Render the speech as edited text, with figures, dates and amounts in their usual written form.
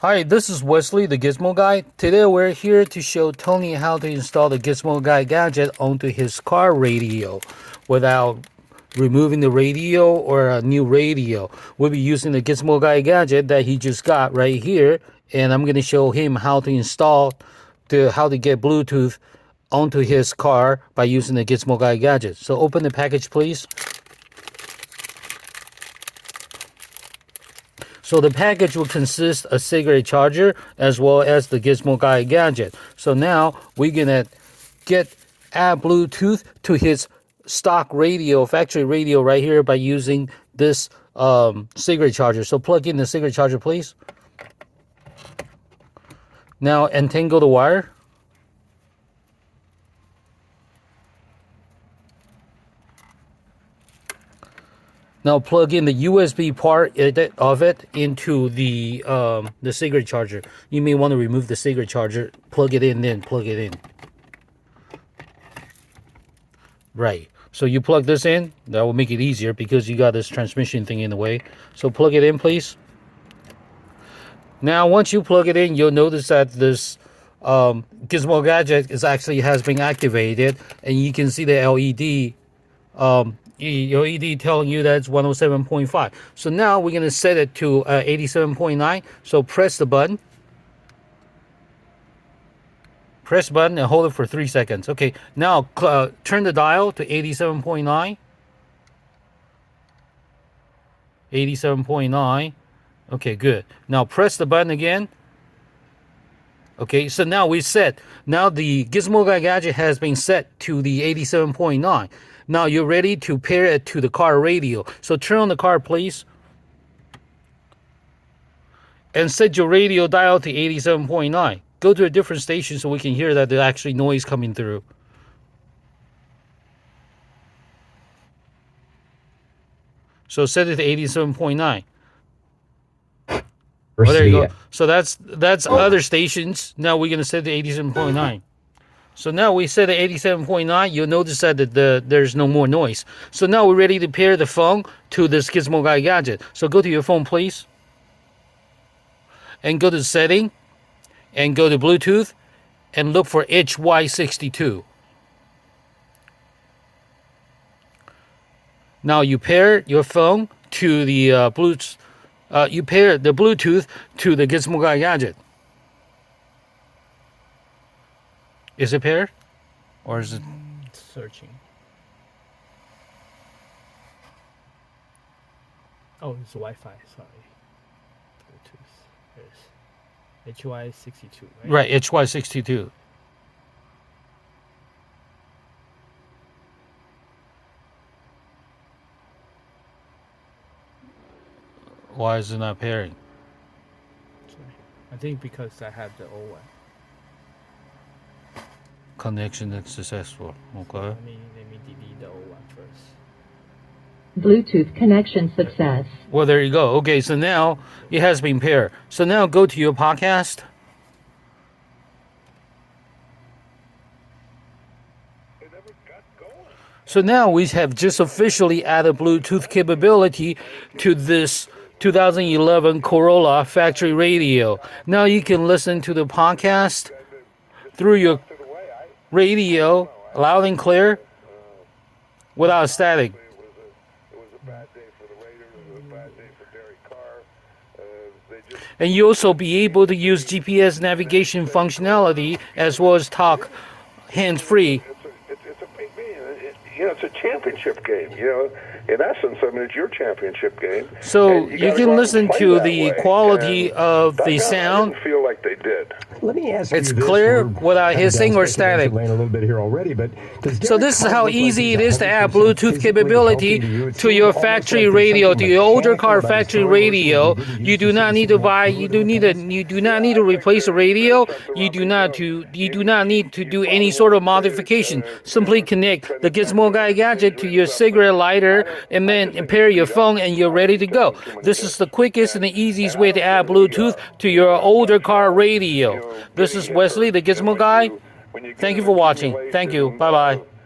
Hi, this is Wesley, the Gizmo Guy. Today we're here to show Tony how to install the Gizmo Guy Gadget onto his car radio without removing the radio or a new radio. We'll be using the Gizmo Guy Gadget that he just got right here, and I'm going to show him how to install, how to get Bluetooth onto his car by using the Gizmo Guy Gadget. So open the package, please. So the package will consist of a cigarette charger as well as the Gizmo Guy Gadget. So now we're gonna add Bluetooth to his stock radio, factory radio right here by using this cigarette charger. So plug in the cigarette charger, please. Now untangle the wire. Now plug in the USB part of it into the cigarette charger. You may want to remove the cigarette charger, plug it in, then plug it in. Right. So you plug this in, that will make it easier because you got this transmission thing in the way. So plug it in, please. Now once you plug it in, you'll notice that this Gizmo Gadget has been activated, and you can see the LED LED telling you that it's 107.5. So now we're going to set it to 87.9. So press the button. Press button and hold it for 3 seconds. Okay, now turn the dial to 87.9. 87.9. Okay, good. Now press the button again. Okay, so now now the Gizmo Guy Gadget has been set to the 87.9. Now you're ready to pair it to the car radio. So turn on the car, please. And set your radio dial to 87.9. Go to a different station so we can hear that there's actually noise coming through. So set it to 87.9. Oh, there you go. So that's other stations. Now we're going to set it to 87.9. So now we set at 87.9. You'll notice that there's no more noise. So now we're ready to pair the phone to this Gizmo Guy Gadget. So go to your phone, please. And go to setting. And go to Bluetooth. And look for HY62. Now you pair your phone to the Bluetooth. You pair the Bluetooth to the Gizmo Guy Gadget. Is it paired? Or is it searching? Oh, it's Wi-Fi, sorry. Bluetooth. There's HY62, right? Right, HY62. Why is it not pairing? Sorry. I think because I have the old one. Connection is successful. Okay. Let me delete the old one first. Bluetooth connection success. Well, there you go. Okay, so now it has been paired. So now go to your podcast. So now we have just officially added Bluetooth capability to this 2011 Corolla factory radio. Now you can listen to the podcast through your radio loud and clear without static. It was a bad day for the Raiders. It was a bad day for Derek Carr. And you also be able to use GPS navigation functionality as well as talk hands-free. It's a big game. It's a championship game. In essence, I mean, it's your championship game. So you can listen to the quality of the sound. I didn't feel like they did. Let me ask It's you this. clear without hissing or static. A little bit here already, but So this is how easy it is to add Bluetooth capability to your factory radio, to your older car factory radio. You do not need to buy. You do not need to replace a radio. You do not need to do any sort of modification. Simply connect the Gizmo Guy Gadget to your cigarette lighter, and then pair your phone, and you're ready to go. This is the quickest and the easiest way to add Bluetooth to your older car radio. This is Wesley, the Gizmo Guy. Thank you for watching. Thank you. Bye-bye.